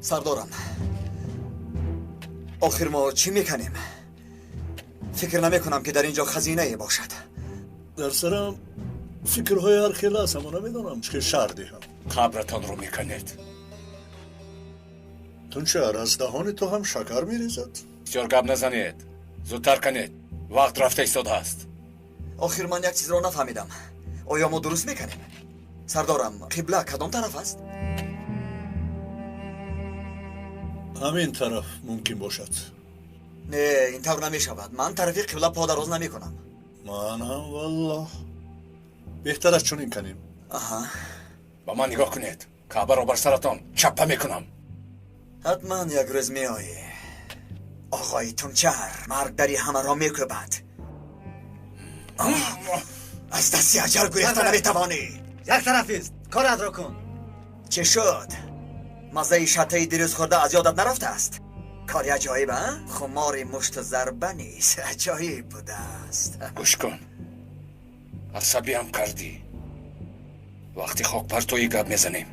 سردارم، آخر ما چی میکنیم؟ فکر نمیکنم که در اینجا خزینه باشد. در سرم فکرهای هر خیلی هست، اما نمیدونم چه شردی هم. قبرتان رو میکنید. تونچهر از دهان تو هم شکر میریزد؟ بسیار گپ نزنید، زودتر کنید، وقت رفته ایستاده است. آخر من یک چیز را نفهمیدم. آیا ما درست میکنیم؟ سردارم، قبله کدام طرف است؟ همین طرف ممکن باشد. نه، این طور نمی شود. من طرفی قبله پا دراز نمی کنم. من هم والله بهتر از چنین کنیم. آها. با من نگاه کنید، کعبه رو بر سرتان چپه میکنم. حتما یک روز می آیی. آقای تونچهر مرگ دری همه را میکوبد. از دستی اجل گریختن نمیتوانی. یک طرفیست، کارت را کن. چه شد؟ مزه شطه دیروز خورده از یادت نرفته است؟ کاری عجایبه؟ خماری مشت ضربه نیست، عجایب بوده است. گوش کن، عصبی هم کردی. وقتی خاک بر توی گپ میزنیم.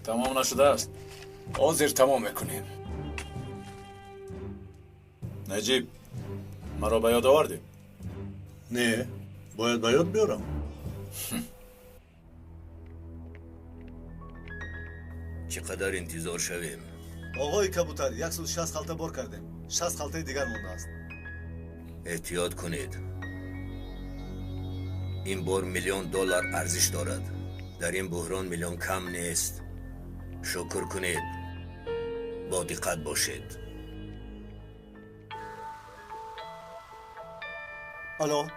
تمام نشده است. حاضر تمام میکنیم. نجیب، مرا به یاد آوردی؟ نه، باید به یاد بیارم. چقدر انتظار شویم؟ آقای کبوتر 160 خلطه بار کردیم. 60 خلطه دیگر مونده است. احتیاط کنید. این بار $1,000,000 ارزش دارد. در این بحران میلیون کم نیست. شکر کنید. با دقت باشید. الو،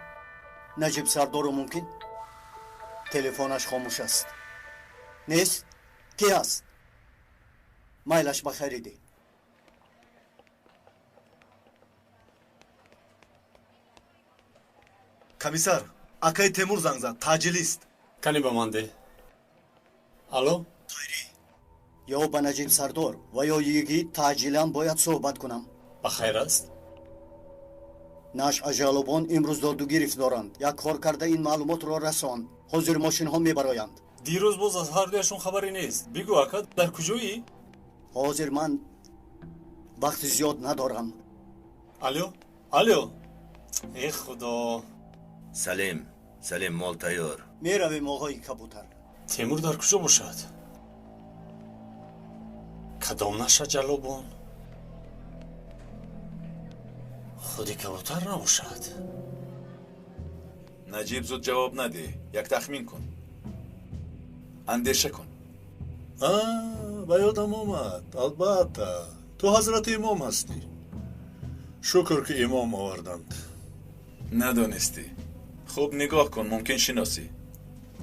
نجیب سردار ممکن؟ تلفنش خاموش است. نیست؟ کی است؟ مایلش بخیریدی. کمیسر، اکای تیمور زنگ زد. تاجیلیست. کنی به من ده. الو؟ یا با نجیب سردار و یا یکی تعجیلا باید صحبت کنم. بخیر است؟ ناش اجالبان امروز دادو گرفت دارند. یک کار کرده این معلومات را رسان. حاضر ماشین ها میبرایند. دیروز باز از هر دویشون خبری نیست. بگو اکا در کجایی؟ حاضر من وقت زیاد ندارم. الو؟ ای خدا. سلیم مال تیار. میرویم آقای کبوتر. تیمور در کجا باشد؟ کدام نشه جلابان؟ خودی کبوتر نباشد. نجیب زود جواب نده. یک تخمین کن. اندیشه کن. به یادم آمد. البته تو حضرت امام هستی. شکر که امام آوردند. ندانستی. خوب نگاه کن، ممکن شناسی.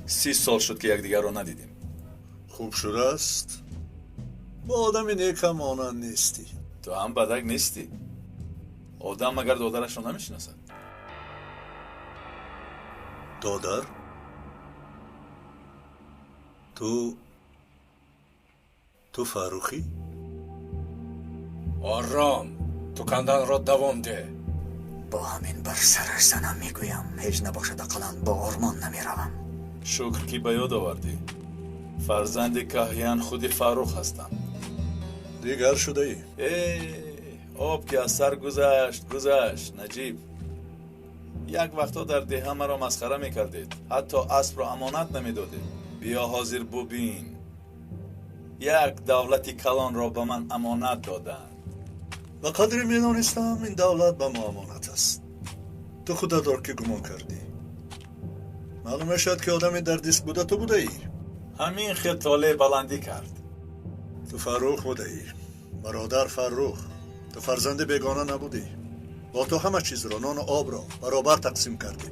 30 سال شد که یکدیگر را ندیدیم. خوب شده است. با آدم نیک هم مانند نیستی. تو هم بدک نیستی. آدم مگر دادرش را نمیشناسد؟ دادر؟ تو فاروخی؟ آرام، تو کندن را دوام ده. با همین بر سرش زنم میگویم هیچ نباشد اقلا با آرمان نمیروم. شکر که به یاد آوردی. فرزند کهیان خود فاروق هستم. دیگر شده ای؟ آب که از سر گذشت نجیب. یک وقتا در ده مرا مسخره میکردید. حتی اسب را امانت نمیدادید. بیا حاضر ببین. یک دولتی کلان را به من امانت دادند. و قدر میدانستم این دولت به ما امانت است. تو خدا دار که گمان کردی. معلومه شد که آدمی در دیسک بوده تو بوده ای. همین خطاله بلندی کرد. تو فاروق بوده ای. برادر فاروق. تو فرزند بیگانه نبودی. با تو همه چیز رو، نان و آب رو برابر تقسیم کردیم.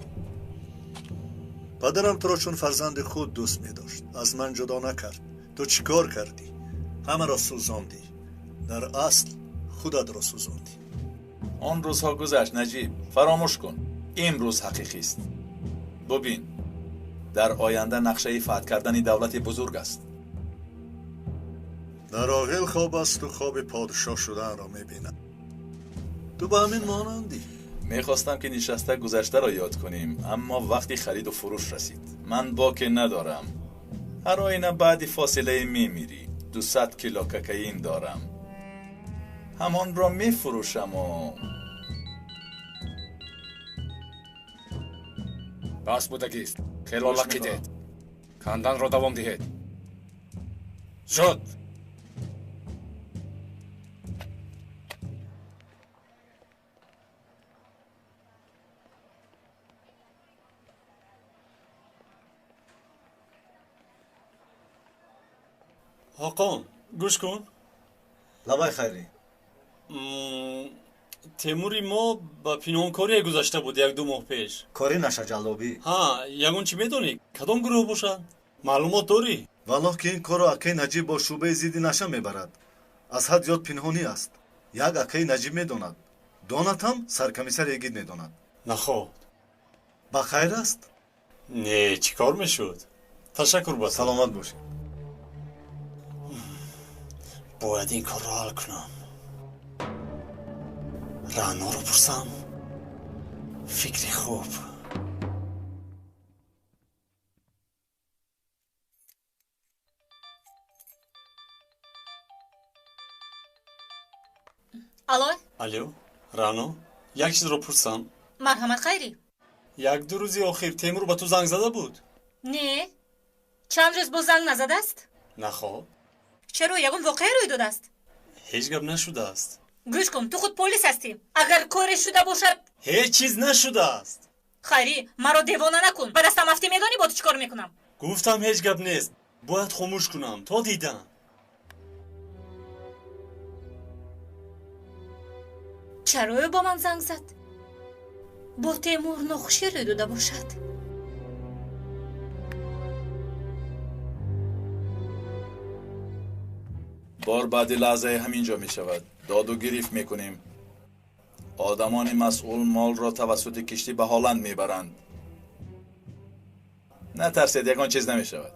پدرم تو رو چون فرزند خود دوست می داشت، از من جدا نکرد. تو چیکار کردی؟ همه را سوزاندی. در اصل خودت را سوزاندی. آن روزها گذشت نجیب، فراموش کن. امروز حقیقی است. ببین، در آینده نقشه فتح کردن دولت بزرگ است. در عاقل خواب است و خواب پادشاه شدن را می بینم. تو به همین مانندی. میخواستم که نشسته گذشته را یاد کنیم، اما وقتی خرید و فروش رسید. من باک ندارم. هر آینه بعد فاصله میمیری. 200 کیلو کوکائین دارم. همان را میفروشم و بس بودگیست. خیلی لقیدید. کندن را دوام دهید. زود. حاقان گوش کن. لبای خیری. تیموری ما با پینهانکاری گذاشته بود 1-2 ماه پیش. کاری نشه جلابی. ها یگون چی میدونی؟ کدام گروه باشن؟ معلومات داری؟ والله که این کارو اکی نجیب با شعبه زیدی نشه میبرد. از حد زیاد پنهانی است. یک اکی نجیب میداند. دانت هم سرکمیسر یگید میداند. نخو. با خیر است؟ نه چی کار میشد؟ تشکر با سلامت باشی. باید این کار را حل کنم. رعنا رو پرسم. فکری خوب. الو رعنا، یک چیز رو پرسم. مرحمت خیری. 1-2 روزی آخر تیمور با تو زنگ زده بود؟ نه چند روز با زنگ نزده است؟ نخو. چرا یگون واقعه روی داده است؟ هیچ گپ نشده است. گوش کن تو خود پلیس هستی. اگر کار شده باشد هیچ چیز نشده است. خیری مرا دیوانه نکن. به دستم افتی میدانی با تو چیکار میکنم؟ گفتم هیچ گپ نیست. باید خاموش کنم تا دیدم. چرا با من زنگ زد؟ با تیمور ناخوشی روی داده باشد. بار بعد لحظه همینجا می شود. داد و گریف می کنیم. آدمان مسئول مال را توسط کشتی به هالند می برند. نترسید یکان چیز نمی شود.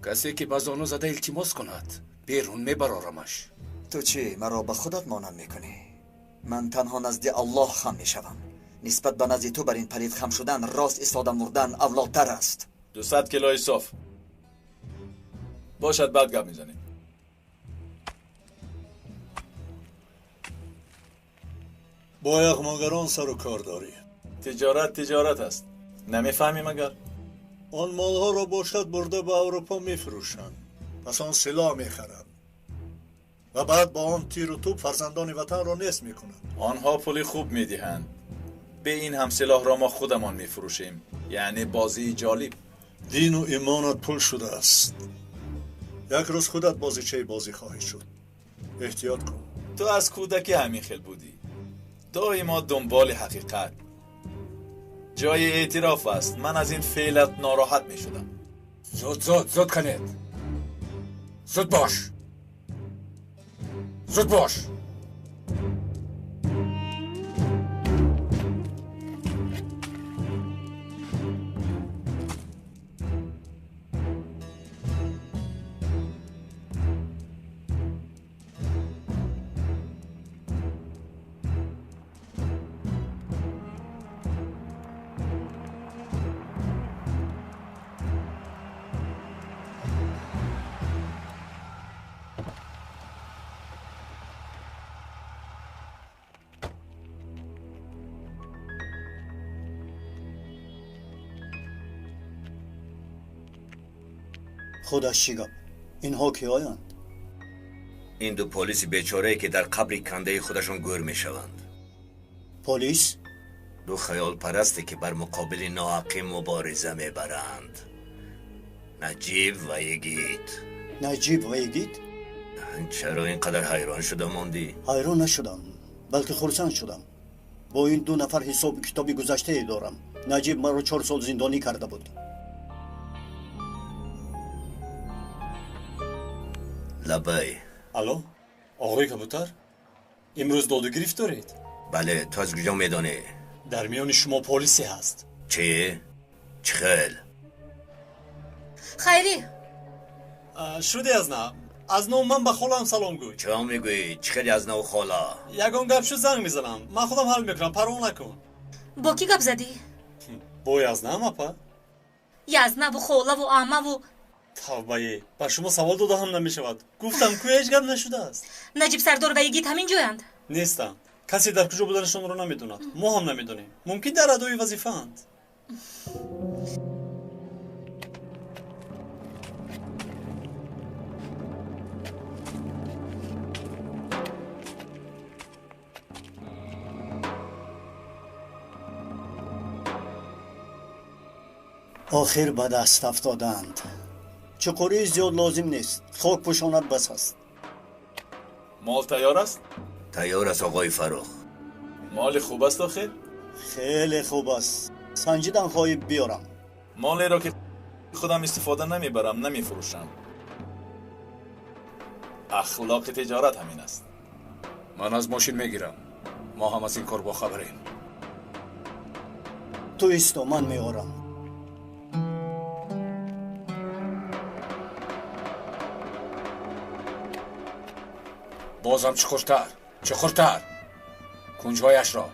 کسی که بازانو زده التماس کند بیرون می برارمش. تو چی مرا به خودت مانند میکنی؟ من تنها نزد الله خم میشوم. نسبت به نزد تو بر این پلید خم شدن راست ایستاده مردن اولادتر است. 200 کیلو صاف. باشد بعد گپ میزنیم. با یغماگران سر و کار داری. تجارت است. نمیفهمی مگر؟ آن مالها را باشد برده به اروپا میفروشند. پس آن سلاح میخرند و بعد با آن تیر و توپ فرزندان وطن را نیست میکنند. آنها پولی خوب میدهند. به این هم سلاح را ما خودمان میفروشیم. یعنی بازی جالب. دین و ایمانت پول شده است. یک روز خودت بازی خواهی شد. احتیاط کن. تو از کودکی همین خیل بودی. دائما دنبال حقیقت. جای اعتراف است. من از این فعلت ناراحت می شدم. زود کنید. زود باش. خودش چی گفت؟ اینها کی آیند؟ این دو پلیس بیچاره که در قبر کنده خودشون گور می شوند. پلیس؟ دو خیال پرسته که بر مقابل ناحقی مبارزه می برند. نجیب و یگید. چرا اینقدر حیران شده موندی؟ حیران نشدم بلکه خرسند شدم. با این 2 نفر حساب کتابی گذشته دارم. نجیب مرا 4 سال زندانی کرده بود. لبای الو آقای کبوتر امروز دادگیری دارید؟ بله، تو از کجا میدانی؟ در میان شما پلیسی هست. چی؟ چه خیل؟ خیری شدی از نو من به خالم سلام گوی. چه میگویی؟ چه خیلی از نو خالا؟ یگان گپ شد زنگ میزنم. من خودم حل میکنم، پروا نکن. با کی گپ زدی؟ با یزنه اپا؟ یزنه و خوله و عمه و توبه، بر شما سوال داده هم نمیشود. گفتم که هیچ گپ نشده است. نجیب سردار و یگیت همین جویند؟ نیستم. کسی در کجا بودنشون رو نمیدوند. ما هم نمیدونیم. ممکن در ادای وظیفه اند. آخر به دست افتادند. چقوری زیاد لازم نیست. خاک پوشاند بس است. مال تیار است؟ تیار است آقای فروخ. مال خوب است آخر؟ خیلی خوب است. سنجیدن خواهی بیارم. مالی را که خودم استفاده نمیبرم نمیفروشم. اخلاق تجارت همین است. من از ماشین میگیرم. ما هم از این کار با خبریم. تو ایستو، من میارم. بازم چخورتر کنجهایش را.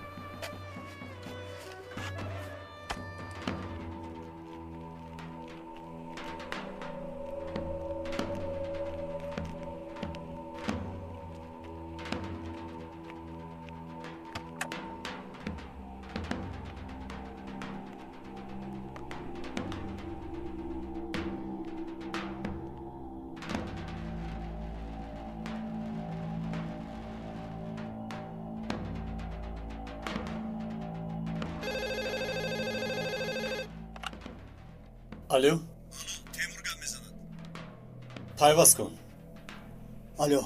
الو تیمور گپ میزند. پیوست کن. الو،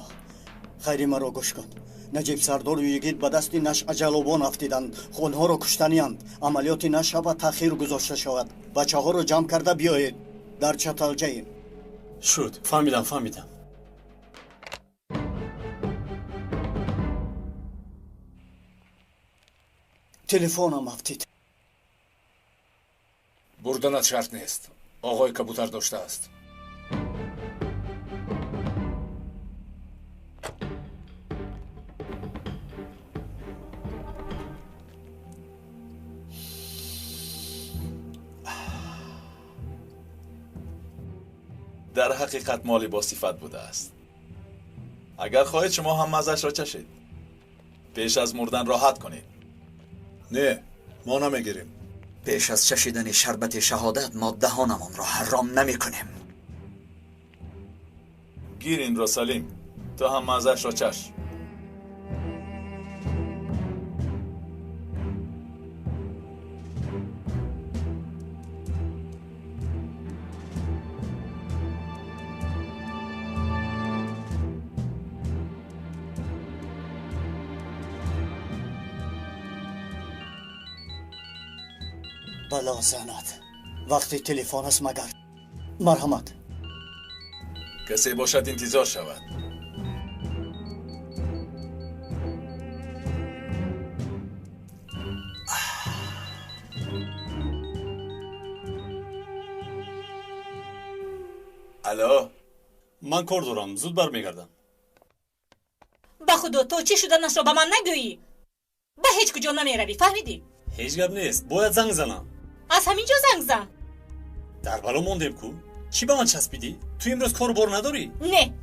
خیری مرا گوش کن. نجیب سردار و یگید به دست نش اجلوبان افتیدند. خونها را کشتنیاند. عملیات نشود تاخیر گذاشته شود. بچه ها را جمع کرده بیایید. در چتالجه ایم. شد، فهمیدم. تلفنم افتید. بردنت شرط نیست. آقای کبوتر داشته است. در حقیقت مالی با صفت بوده است. اگر خواهید شما هم مزش را چشید. پیش از مردن راحت کنید. نه، ما نمیگیریم. پیش از چشیدن شربت شهادت ما دهانمان را حرام نمی کنیم. گیر این را سلیم. تو هم مزش را چش. بلا زند. وقتی تلفن است مگر. مرحمت. کسی باشد انتظار شود. الو، من کار دارم، زود برمیگردم. با خدا تو چی شدنش را به من نگویی. به هیچ کجا نمیروی، فهمیدی؟ هیچ گپ نیست، باید زنگ زنم. از همینجا زنگ زن. در بلا موندیم کو. چی به من چسبیدی؟ تو امروز کار بار نداری؟ نه.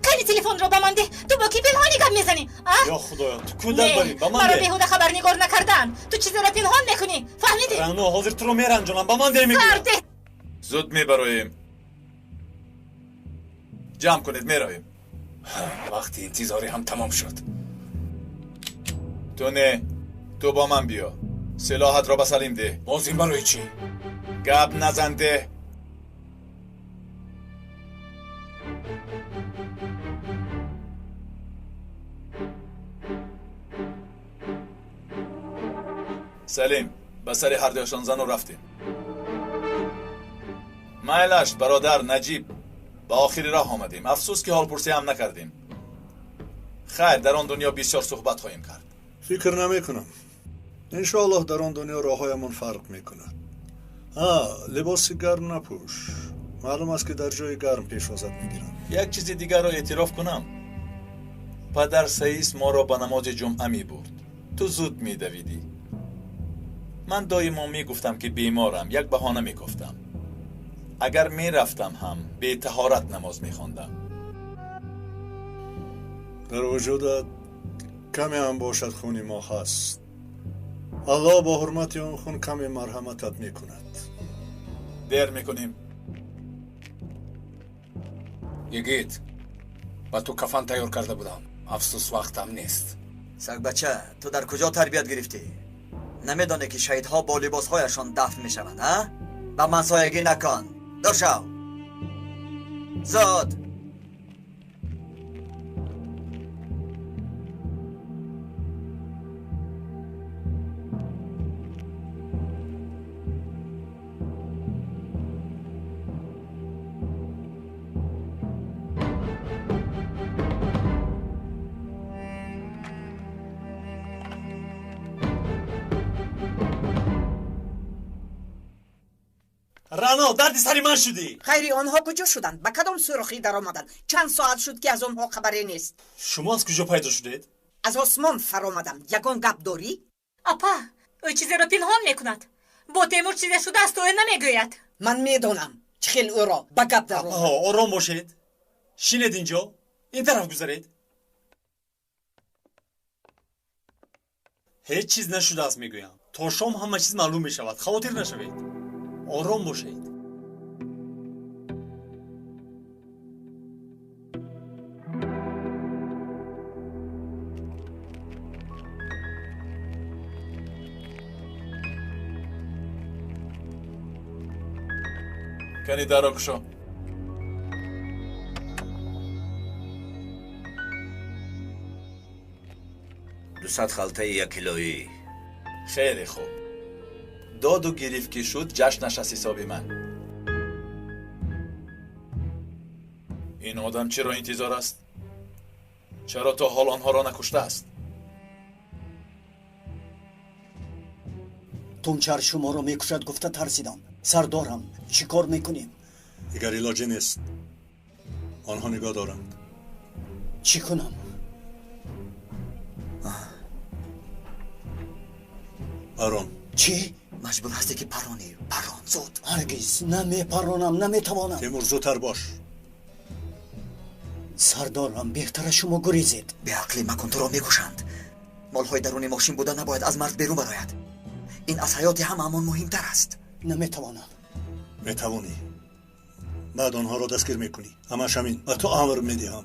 کلی تلفن را به من ده. تو با کی پنهانی گپ میزنی؟ یا خدایا، تو کودک بری به من مرا ده. بیهوده خبرنگار نکردن. تو چیزی را پنهان میکنی، فهمیدی؟ رنو حاضر تو رو میرنجونم، به من ده میگویم. سرده. زود میبراییم. جمع کنید میرویم. وقتی انتظاری هم تمام شد. تو نه، تو با من بیا. سلاحت را به سلیم ده. باز این برای چی؟ گپ نزنده. سلیم به سر هر دوشان زن و رفتیم. مایلش برادر نجیب به آخری راه آمدیم. افسوس که حال پرسی هم نکردیم. خیر در آن دنیا بسیار صحبت خواهیم کرد. فکر نمیکنم. انشاءالله در آن دنیا راههایمان فرق میکند. لباس گرم نپوش. معلوم است که در جای گرم پیش ازت میگیرم. یک چیز دیگر را اعتراف کنم. پدر سئیس ما را به نماز جمعه می برد. تو زود می دویدی. من دایما می گفتم که بیمارم. یک بهانه می گفتم. اگر می رفتم هم به طهارت نماز می خواندم. در وجودت کمی هم باشد خونی ما هست. الله با حرمت آن خون کمی مرحمتت میکند. دیر میکنیم. یگید با تو کفن تیار کرده بودم. افسوس وقتم نیست. سگ بچه تو در کجا تربیت گرفتی؟ نمیدانی که شهیدها با لباسهایشان دفن میشوند ها؟ به من سایگی نکن. دور شو. زود. رنا دردی سری من شدی. خیری آنها کجا شدند؟ به کدام سوراخی در آمدند؟ چند ساعت شد که از آنها خبری نیست. شما از کجا پیدا شدید؟ از آسمان فرآمدم. یگان گپ داری؟ اپا او چیزی رو پنهان میکند. با تیمور چیزی شده است و نمیگوید. من میدانم چخیل او را به گپ در آمد. آرام باشید. شینید اینجا. این طرف گذارید. هیچ چیز نشده است میگویم. تا شام همه چیز معلوم میشود. خاطر نشوید. آرام باشید. کنی در را کشو. دوصد خلطه یک کیلویی. خیلی خوب. داد و گریف که شد جشنش از حساب من. این آدم چرا انتظار است؟ چرا تا حال آنها را نکشته است؟ تونچر شما رو میکشد گفته ترسیدم. سردارم چی کار میکنیم؟ دیگر علاجی نیست. آنها نگاه دارند. چی کنم؟ آرام. چی؟ مجبور هستی که پرانی. پران زود. هرگز نمیپرانم. نمیتوانم. تیمور زودتر باش. سردارم بهتر شما گریزید. به عقلی مکن تو را میکشند. مالهای درون ماشین بوده نباید از مرد بیرون براید. این از حیات هممان مهمتر است. نمیتوانم. میتوانی. بعد آنها را دستگیر میکنی. همش همین. و تو امر میدهم.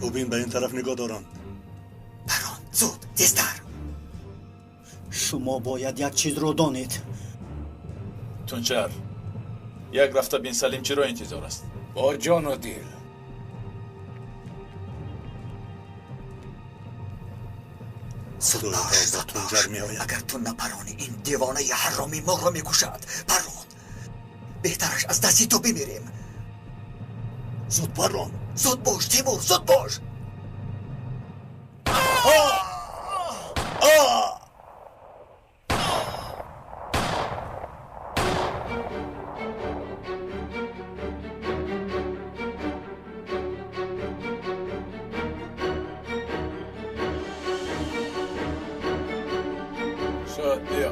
ببین به این طرف نگاه دارند. پران زود تیزتر. شما باید یک چیز رو دانید. تونچر یک رفته بین سلیم چرا انتظار است؟ با جان و دل. زود باش. اگر تو نپرانی این دیوانه ی حرامی ما را میکشد. پران. بهترش از دستی تو بمیریم. زود پران. زود باش تیمور زود باش. شد بیا.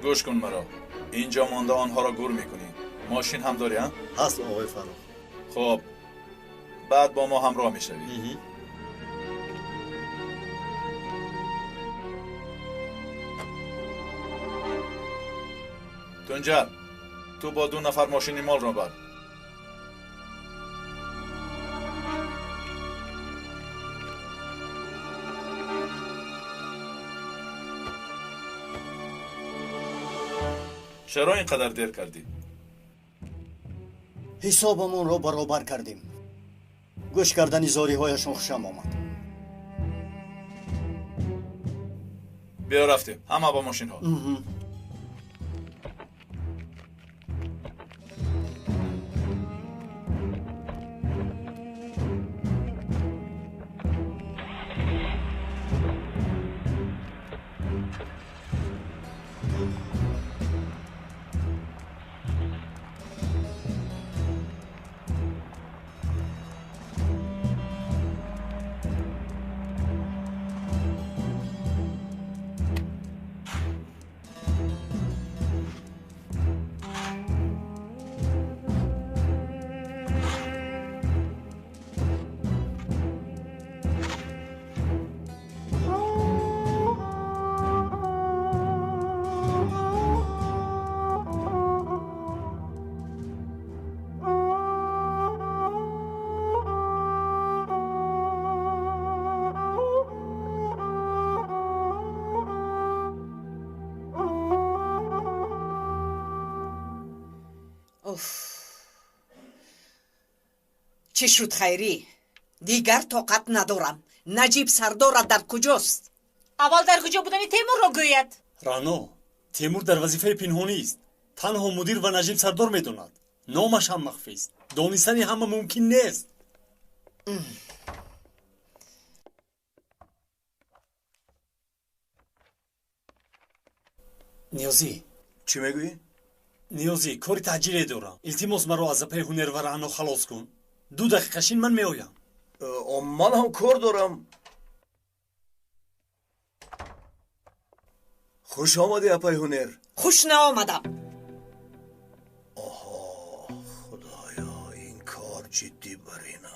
گوش کن مرا. اینجا مانده آنها را گور میکنی. ماشین هم داری ها؟ هست آقای فراخ. خب بعد با ما همراه میشوی. تونجر تو با 2 نفر ماشین مال را بر. چرا اینقدر دیر کردی؟ حسابمون رو برابر کردیم. گوش کردن زاری هایشون خوشم آمد. بیا رفتیم همه با ماشین ها. چی شد خیری؟ دیگر طاقت ندارم. نجیب سردار در کجاست؟ اول در کجا بودن تیمور را گوید. رانو، تیمور در وظیفه پنهانی است. تنها مدیر و نجیب سردار میدوند. نامش هم مخفی است. دانستن همه ممکن نیست. نیازی چی میگویی؟ نیازی کاری تعجیلی دارم. التماس مرا از پی هنر و رانو خلاص کن. 2 دقیقه شین من میایم. من هم کار دارم. خوش آمدی اپای هنر. خوش نآمدم. آها خدایا این کار جدی برینا.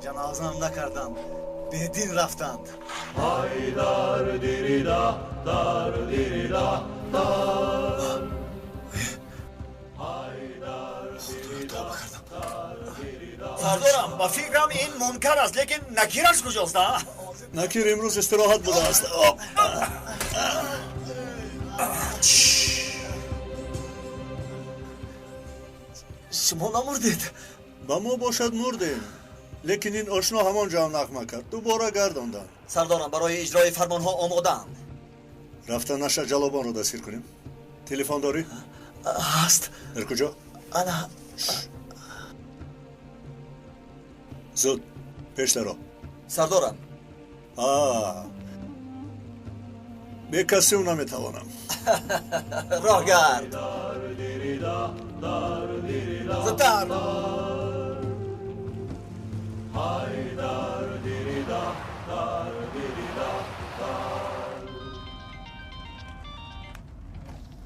جنازم نکردند، بدین رفتند. سردارم با فکرم این ممکن است، لیکن نکیرش کجاست؟ نکیر امروز استراحت بوده است. شما نمردید. با ما باشد مردیم، لیکن این آشنا همان جا نغمه کرد، دوباره گرداندند. سردارم برای اجرای فرمان ها آمادم. رفتنش جلابان رو دستگیر کنیم. تلفن داری؟ هست. در کجا؟ انا زود پیش درو. سردارم به کسی او نمیتوانم. راه گرد. زودتر.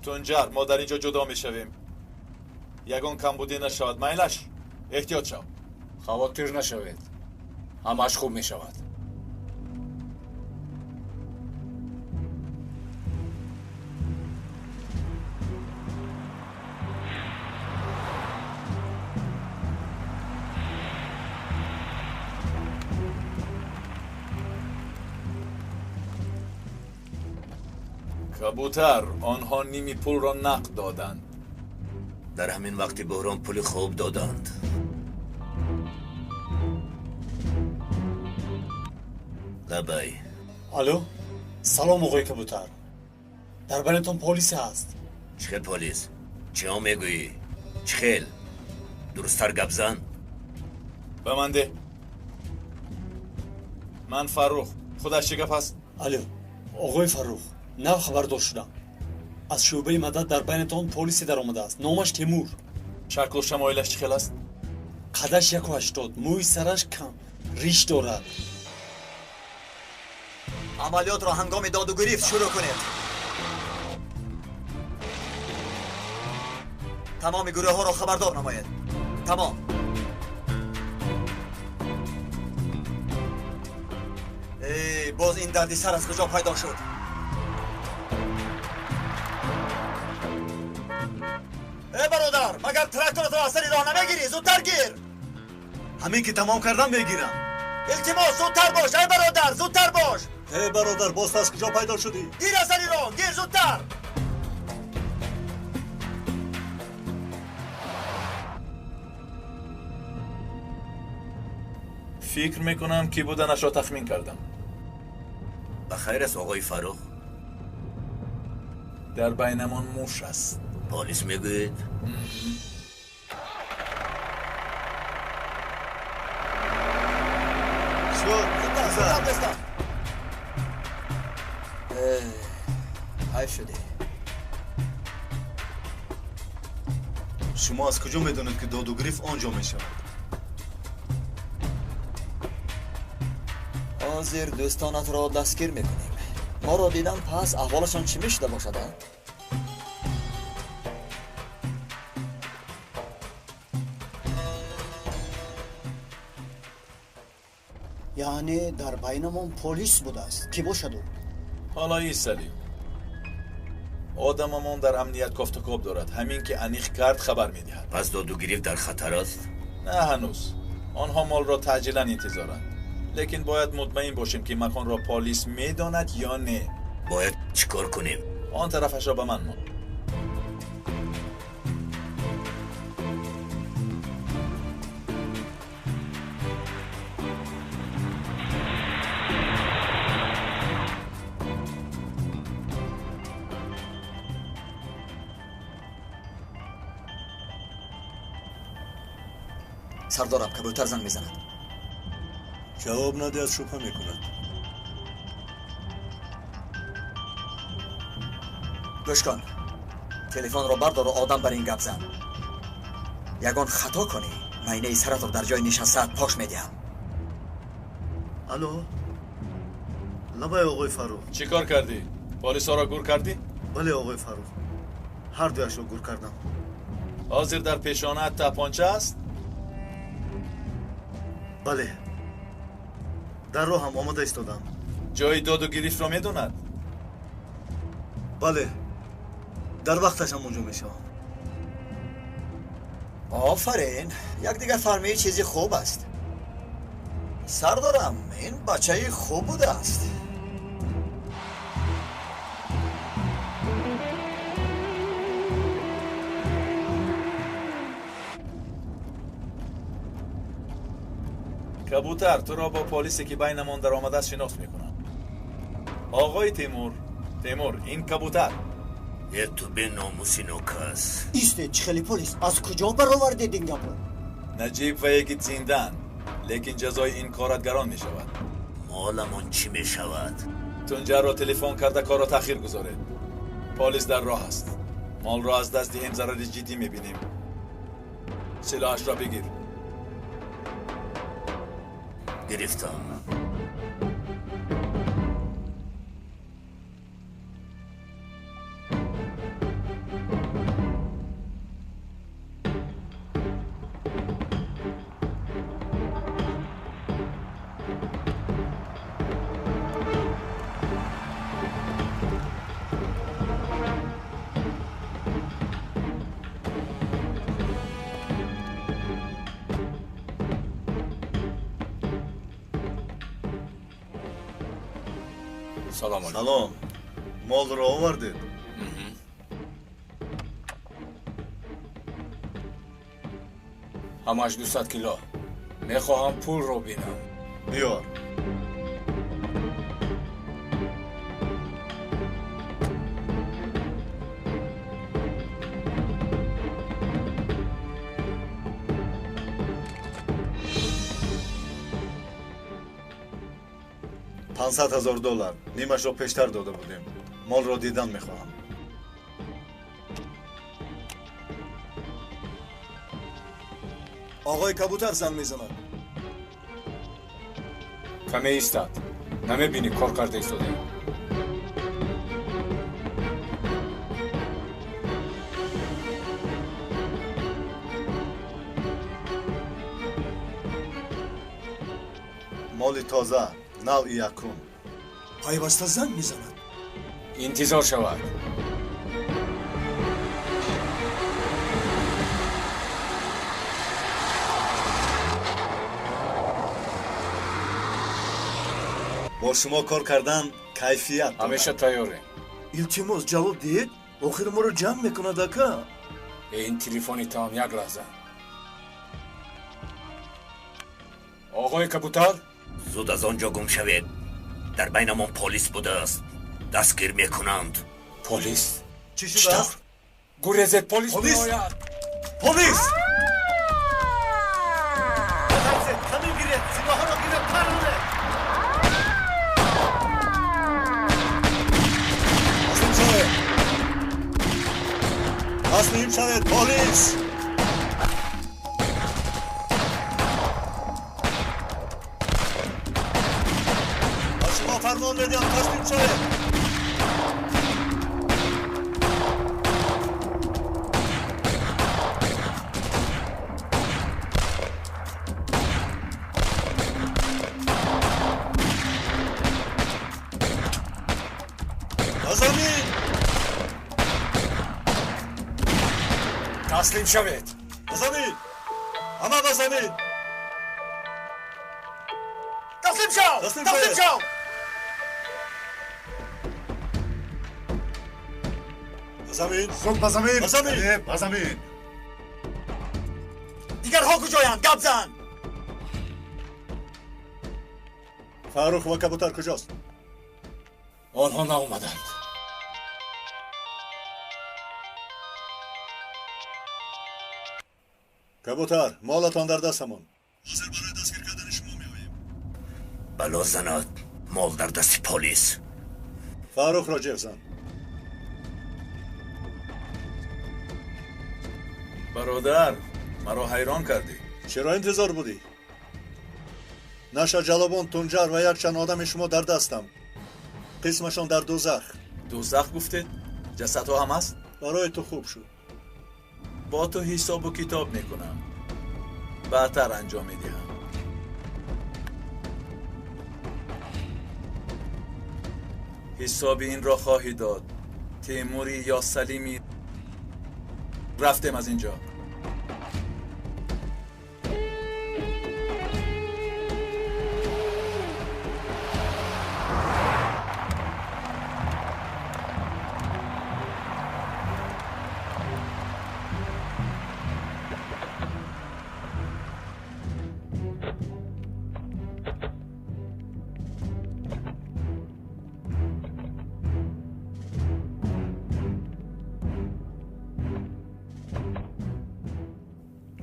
تونجر ما در اینجا جدا میشویم. یگان کمبودی نشود. میلش احتیاط شو. خواطر نشوید. همش خوب می شود. کبوتر آنها نیمی پول را نقد دادند. در همین وقتی بحران پول خوب دادند. لبای الو، سلام آقای کبوتر. در بینتون پلیس هست. چه پلیس؟ چه هم میگویی؟ چه خیل؟ درستر گپ زن؟ به من ده. من فرخ. خودش چه گپ هست؟ الو، آقای فرخ، نو خبردار شدم. از شعبه مدد در بینتون پلیسی در آمده است. نامش تیمور. شکل و شمایلش چه خیل است؟ قدش 1.80، موی سرش کم، ریش دارد. عملیات را هنگام داد و گریفت شروع کنید. تمام گروه ها را خبردار نماید. تمام. ای باز این دردی سر از کجا پیدا شد؟ ای برادر، مگر تراکتورت را از سری راه نمیگیری؟ زودتر گیر. همین که تمام کردم میگیرم. التماس زودتر باش ای برادر زودتر باش. ای برادر باز از کجا پیدا شدی؟ گیر از ایران گیر زودتر. فکر میکنم کی بودنش را تخمین کردم. بخیر است آقای فاروق. در بینمان موش است. پلیس میگوید؟ حیف شده. شما از کجا میدونید که داد و گریف آنجا میشود؟ حاضر دوستانت را دستگیر میکنیم. ما را دیدن پس احوالشان چی میشده باشد؟ یعنی در بینمان پلیس بوده است کی باشد او؟ حالا ایستادیم. آدممان در امنیت کافت و کاب دارد. همین که انیخ کرد خبر میدهد. پس داد و گریف در خطر است؟ نه هنوز. آنها مال را تعجیلا انتظارند. لیکن باید مطمئن باشیم که مکان را پلیس میداند یا نه. باید چیکار کنیم؟ آن طرفش را به من ماند. سردارم کبوتر زنگ میزند. جواب نده از شوخه میکند. گوش کن. تلفن رو بردار و آدم بر این گپ زن. یگان خطا کنی مینه سرت رو در جای نشستت پاش میدیم. الو لبای آقای فاروق. چی کار کردی؟ پلیس ها را گور کردی؟ بله آقای فاروق، هر دویش رو گور کردم. حاضر در پیشانت تپانچه است؟ بله در راه هم آماده ایستادم. جای داد و گریف را میدوند؟ بله در وقتش هم اونجا میشم. آفرین. یک دیگر فرمی چیزی خوب است. سردارم این بچه خوب بوده است. کبوتر تو را با پلیسی که بینمان در آمده است شناخت میکنم. آقای تیمور این کبوتر یه تو به ناموسی نوکس ایسته چخلی پلیس از کجا برآوردید این گپو؟ نجیب و یکی زندان، لیکن جزای این کارت گران می شود. مالمون چی می شود؟ تنجر را تلفن کرده کار را تأخیر گذاره. پلیس در راه است. مال را از دست دهیم ضرر جدی می بینیم. سلاحش را بگیر. گرفتم. سلام علیکم. سلام مال را آوردید؟ همش 200 کیلو. میخواهم پول رو بینم. بیار. $500,000 نیمش را پیشتر داده بودیم. مال را دیدن میخواهم. آقای کبوتر زنگ میزند. کمی ایستاد. نمیبینی کار کرده ایستاده. مال تازه نو یکم. پیوسته زنگ میزند. انتظار شود. با شما کار کردن کیفیت دارد. ҳамеша тайёрем. илтимос ҷавоб диҳед охир моро ҷамъ мекунад ака. ин телефони таом як лаҳза. оғои кабутар, зуд аз он ҷо гум шавед. дар байнамон полис будааст. дастгир мекунанд. полис? чӣ шудааст? гурезед, полис Полис! меояд. полис! Бадарзед, камин гиред, силоҳаро гирифтар кунед. таслим шавед полис. ба шумо фармон медиҳам, таслим шавед. ба замин. таслим шавед. ба замин. ҳама ба замин. таслим шав! Таслим таслим шавед. шав! ба замин. زود با زمین. با زمین. بله، با زمین. дигарҳо куҷоянд? гап зан. фаррух ва кабутар куҷост? онҳо наомаданд. кабутар, молатон дар дастамон. бало занад. мол дар дасти полис. фаррухро ҷиғ зан. бародар, маро ҳайрон кардӣ. чиро интизор будӣ? наша ҷалобон, тунҷар ва якчанд одами шумо дар дастам. қисмашон дар дӯзах. дӯзах гуфтед? ҷасадҳо ҳам аст? барои ту хуб шуд. бо ту ҳисобу китоб мекунам. баъдтар анҷом медиҳам. ҳисоби инро хоҳӣ дод. теймурӣ ё салимӣ рафтем аз ин ҷо.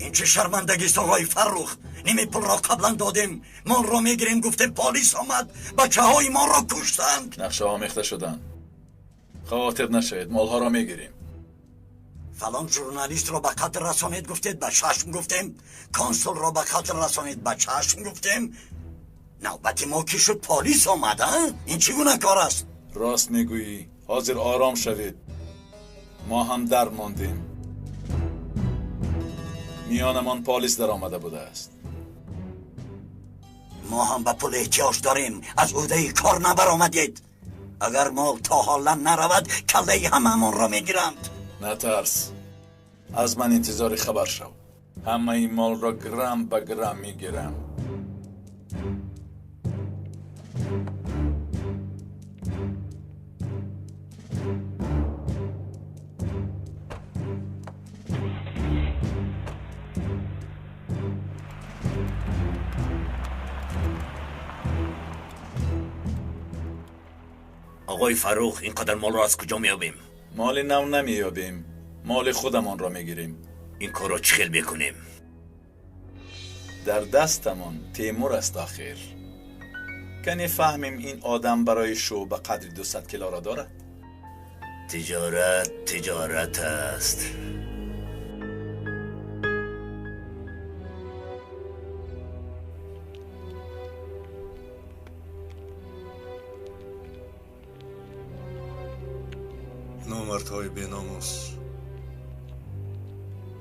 ин чӣ шармандагист оғои фаррух? ниме пулро қаблан додем, молро мегирем, гуфтем полис омад, бачаҳои моро куштанд. нақшаҳо омехта шуданд. хавотир нашавед, молҳоро мегирем. фалон журналистро ба қатл расонед гуфтед, ба чашм гуфтем. консулро ба қатл расонед, ба чашм гуфтем. навбати мо ки шуд, полис омад. ин чӣ гуна кор аст? рост мегӯӣ. ҳозир ором шавед. мо ҳам дар мондем. миёнамон полис даромада будааст. мо ҳам ба пул эҳтиёҷ дорем. аз ӯҳдаи кор набаромадед. агар мол то ҳолла наравад, каллаи ҳамаамонро мегиранд. натарс. аз ман интизори хабар шав. ҳамаи молро грамм ба грамм мегирам. آقای فروخ، اینقدر مال را از کجا میابیم؟ مال نو نمیابیم. مال خودمان را میگیریم. این کار را چخیل بکنیم؟ در دستمان تیمور است آخر. کنی فهمیم این آدم برای شو به قدر 200 کیلو را دارد؟ تجارت است. نامردهای بیناموس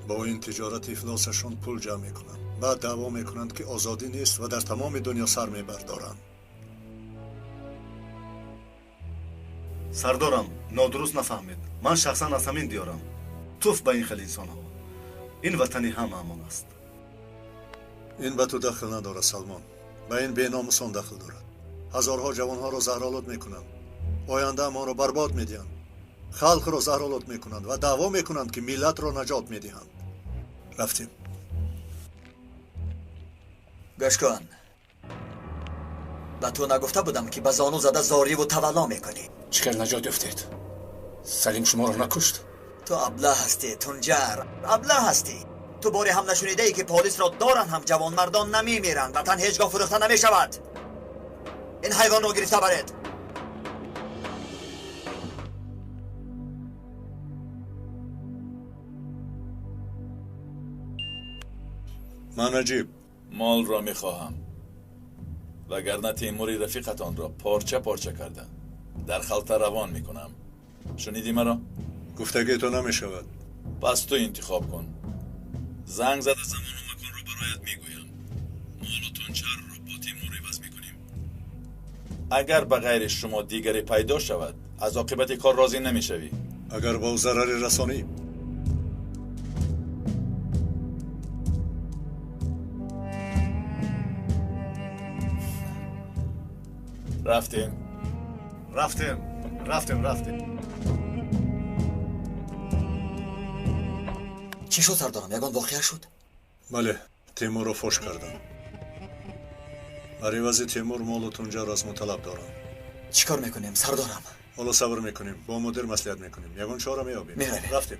با این تجارت افلاسشون پول جمع میکنند، بعد دعوا میکنند که آزادی نیست و در تمام دنیا سر میبردارند. سردارم نادرست نفهمید. من شخصا از همین دیارم. توف به این خیلی انسان ها. این وطنی هممون است. این به تو دخل نداره سلمان. به این بیناموسان دخل دارد. ҳазорҳо ҷавонҳоро заҳролуд мекунанд, ояндаи моро барбод медиҳанд, халқро заҳролуд мекунанд ва даъво мекунанд ки миллатро наҷот медиҳанд. рафтем. гӯшкун, ба ту нагуфта будам ки ба зону зада зориву тавалло мекунӣ? чӣ кар наҷот ёфтед? салим шуморо накушт? ту аблаҳ ҳастӣ, тунҷар, аблаҳ ҳастӣ. ту боре ҳам нашунидаӣ ки полисро доранд ҳам ҷавонмардон намемиранд, ватан ҳеҷ гоҳ фурӯхта намешавад. ин ҳайвонро гирифта баред. ман наҷиб молро мехоҳам, вагарна теймури рафиқатонро порча порча карда дар халта равон мекунам. шунидӣ маро? гуфтагието намешавад. пас ту интихоб кун. занг зада замону маконро бароят мегӯям. молу тунчарро бо теймур иваз мекунем. агар ба ғайри шумо дигаре пайдо шавад, аз оқибати кор розӣ намешавӣ. агар ба ӯ зараре расонӣ, рафтем. рафтем. чӣ шуд сардорам? ягон воқеа шуд? бале, теймурро фош кардам. бар ивази теймур молу тунҷар аз мо талаб дорам. чӣ кор мекунем сардорам? ҳоло сабр мекунем, бо мудир маслиҳат мекунем, ягон чора меёбем. меравем. рафтем.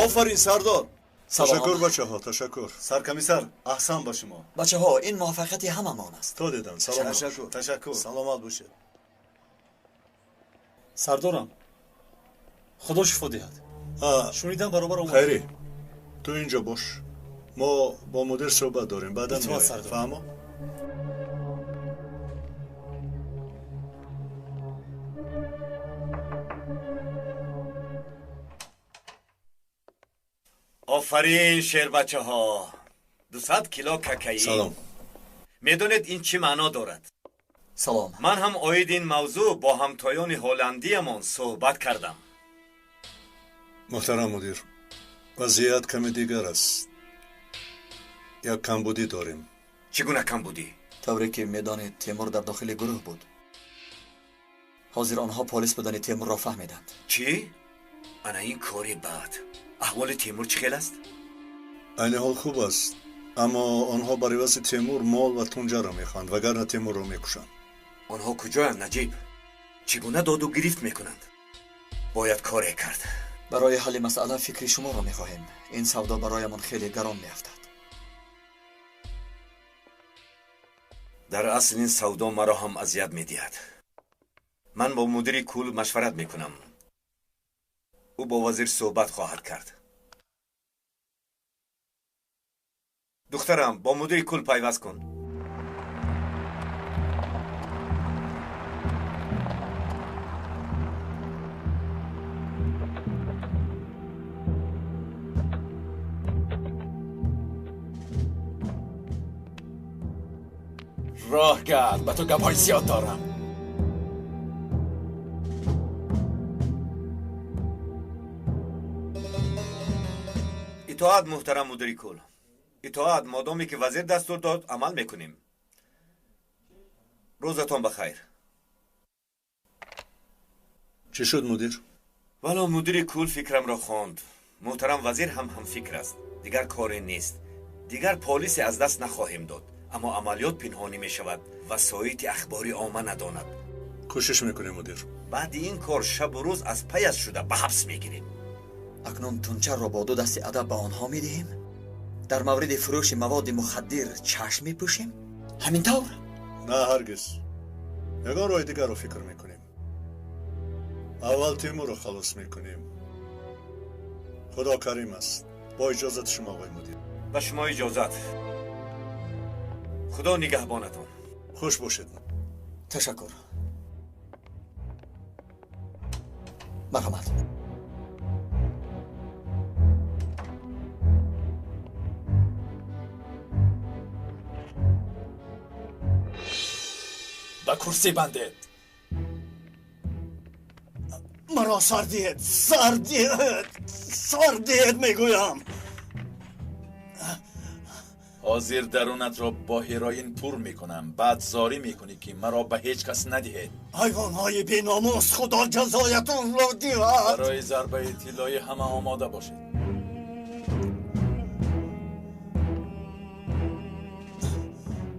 офарин сардор. ташаккур бачаҳо, ташаккур. саркамисар, аҳсан ба шумо. бачаҳо, ин муваффақияти ҳамамон аст. то дедам. саломат. ташаккур. саломат бошед. сардорам, худо шифо диҳад. шунидам баробар омад. хайри, ту инҷо бош. мо бо мудир суҳбат дорем, баъдан итоат, меоем. сардор. фаҳмо? офарин шербачаҳо. 200 кило какаи. салом. медонед ин чӣ маъно дорад? салом. ман ҳам оид ин мавзӯъ бо ҳамтоёни ҳолландиямон суҳбат кардам. муҳтарам мудир, вазъият каме дигар аст. як камбудӣ дорем. чӣ гуна камбудӣ? тавре ки медонед теймур дар дохили гурӯҳ буд. ҳозир онҳо полис будани теймурро фаҳмиданд. чӣ? ана ин кори бад. аҳволи теймур чӣ хел аст? айни ҳол хуб аст, аммо онҳо бар ивази теймур мол ва тунҷаро мехоҳанд, вагарна теймурро мекушанд. онҳо куҷоянд наҷиб? чӣ гуна доду гирифт мекунанд? бояд коре кард. барои ҳалли масъала фикри шуморо мехоҳем. ин савдо бароямон хеле гарон меафтад. дар асл ин савдо маро ҳам азият медиҳад. ман бо мудири кул машварат мекунам. ӯ бо вазир суҳбат хоҳад кард. духтарам, бо мудири кул пайваст кун. роҳ гард, ба ту гапҳои зиёд дорам. итоат муҳтарам мудири кул. итоат, модоме ки вазир дастур дод, амал мекунем. рӯзатон бахайр. чӣ шуд мудир? вало мудири кул фикрамро хонд. муҳтарам вазир ҳам ҳамфикр аст. дигар коре нест. дигар полисе аз даст нахоҳем дод. аммо амалиёт пинҳонӣ мешавад ва соити ахбори омма надонад. кӯшиш мекунем мудир. баъди ин кор шабу рӯз аз паяз шуда ба ҳабс мегирем. акнун тунчарро бо ду дасти адаб ба онҳо медиҳем. дар мавриди фурӯши маводи мухаддир чашм мепӯшем. ҳамин тавр? на ҳаргиз. ягон роҳи дигарро фикр мекунем. аввал теймурро халос мекунем. худо карим аст. бо иҷозати шумо оғои мудир. ба шумо иҷозат. худо нигаҳбонатон. хуш бошед. ташаккур. марҳамат. ба курсӣ бандед. مرا سردید میگویم. حاضر درونت را با هیروئین پر میکنم، بعد زاری میکنی که مرا به هیچ کس ندهید. حیوانهای بیناموس، خدا جزایتون را دهد. برای ضربه طلایی همه آماده باشید.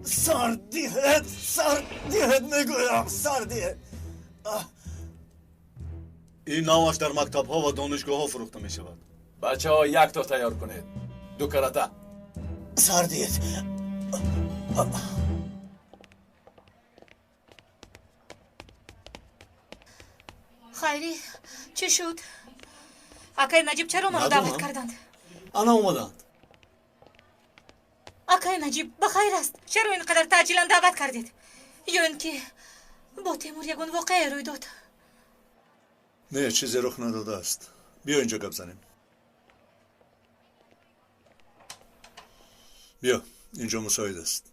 سردید میگویم، سردید. این نامش در مکتب ها و دانشگاه ها فروخته می شود. بچه ها یک تا تیار کنید. 2 کراته. سردید. خیری چی شد؟ آقای نجیب چرا ما رو دعوت کردند؟ انا اومدند. آقای نجیب بخیر است. چرا اینقدر تعجیلا دعوت کردید؟ یا اینکه با تیمور یگون واقعه روی داد؟ نه چیزی رخ نداده است. بیا اینجا گپ زنیم. بیا اینجا مساعد است.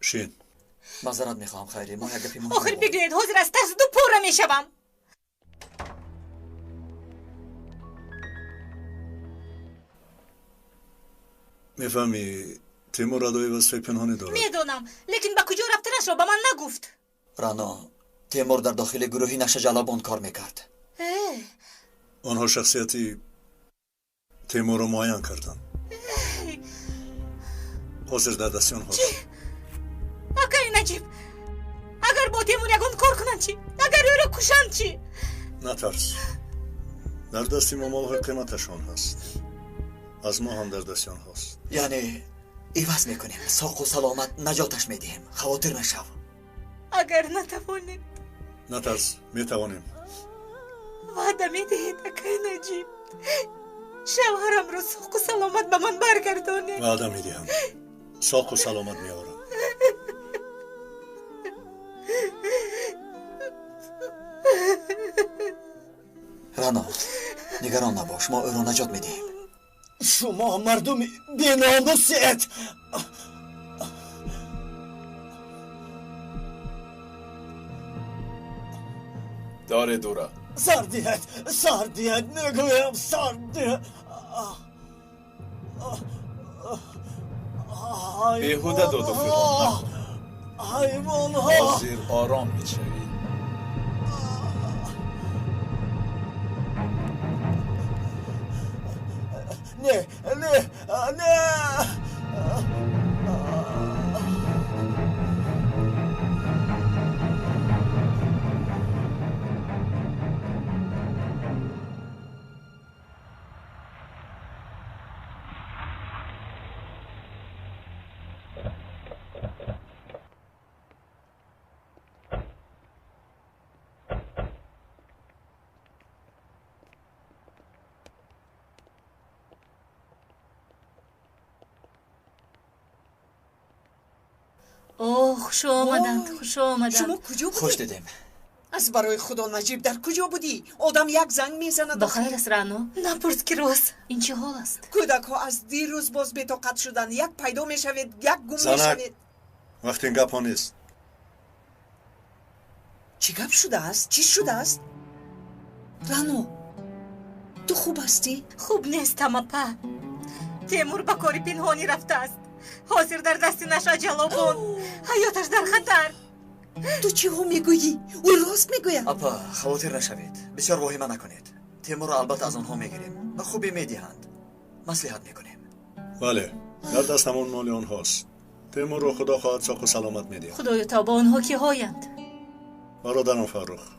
شین معذرت میخوام خیری، ما یک گپی آخر بگوید حاضر است ترس دو پوره میشوم. میفهمی تیمور ادای وظیفه پنهانی دارد. میدونم، لیکن به کجا رفتنش را به من نگفت. رانا، تیمور در داخل گروهی نقش جلابان کار میکرد. آنها شخصیتی تیمور را معین کردند. حاضر در دستی آنهاست. آقای نجیب، اگر با تیمور یگون کار کنند چی؟ اگر او را کشند چی؟ نترس، در دستی ما مال قیمتشان هست. از ما هم در دستی آنهاست. یعنی عوض میکنیم، ساق و سلامت نجاتش میدیم، خواطر نشو. اگر نتوانید نترس، میتوانیم. وعده میدهید آقای نجیب شوهرم را ساق و سلامت به من برگردانید؟ وعده میدهم، ساق و سلامت میآورم. رانا، نگران نباش، ما او را نجات میدیم. شما مردم بیناموسید. داره دورا. سردید میگویم، سردید. بیهوده داد و فیران حیوانها. حاضر آرام میشوی. نه. خوش آمدند. شما کجا بودی؟ خوش دیدیم. از برای خدا نجیب در کجا بودی؟ آدم یک زنگ میزند. بخیر است رانو؟ نپرس که راست. این چه حال است؟ کودک ها از دیروز باز بطاقت شدن، یک پیدا میشوید یک گم میشوید. وقتی این گپ ها نیست. چی گپ شده است؟ چی شده است؟ رانو، تو خوب هستی؟ خوب نیستم اپا. تیمور به کاری پنهانی رفته است. حاضر در دست نش جلابون، حیاتش در خطر. تو چی ها میگویی؟ او راست میگوید؟ اپا خواطر نشوید، بسیار واهمه نکنید. تیمور را البته از آنها میگیریم، به خوبی میدهند، مصلحت میکنیم. بله، در دست همون مال آنهاست. تیمور رو خدا خواهد ساق و سلامت میدیم. خدایا تا با آنها که هایند؟ برادرم فرخ.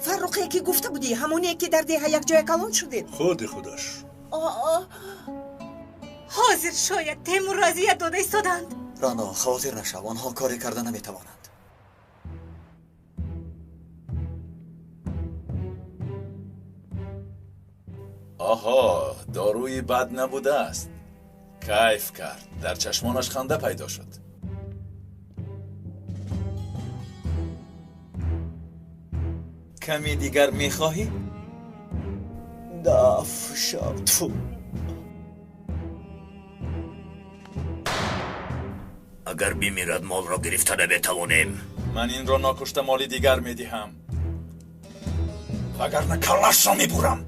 فرخی که گفته بودی، همونی که در ده یک جای کلان شده. خودش. حاضر شاید تیمور را اذیت داده ایستادند. رانا، خواطر نشو، آنها کاری کرده نمیتوانند. آها، داروی بد نبوده است. کیف کرد، در چشمانش خنده پیدا شد. کمی دیگر میخواهی؟ دف شب تو. اگر بمیرد مال را گرفته نمیتوانیم. من این را ناکشته مالی دیگر میدهم وگرنه کلش را میبرم.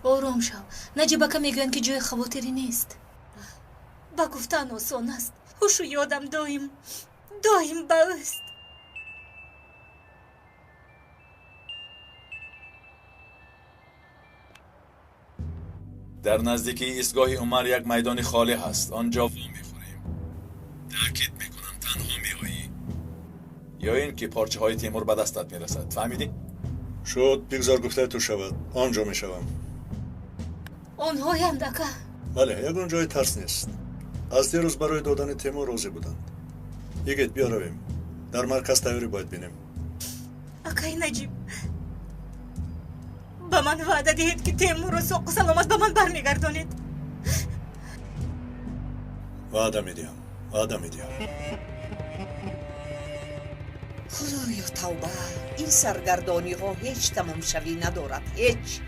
آرام شو. نجیبک میگویند که جای خواطری نیست. با گفتن آسان است. هوش و یادم دایم باست. در نزدیکی ایستگاه عمر یک میدان خالی هست. آنجا وام میخوریم. تاکید میکنم تنها میایی یا این که پارچه های تیمور به دستت میرسد. فهمیدی؟ شد بگذار گفته تو شود. آنجا میشوم. آنها یندکه؟ بله یکون جای ترس نیست. از دیروز برای دادن تیمور روزی بودند. یگید بیا رویم. در مرکز تیاری باید بینیم. اکای نجیب به من وعده دهید که تیمور را سوق سلامت به من برمیگردانید. وعده میدیم. خدایا توبه، این سرگردانی ها هیچ تمام شوی ندارد. هیچ.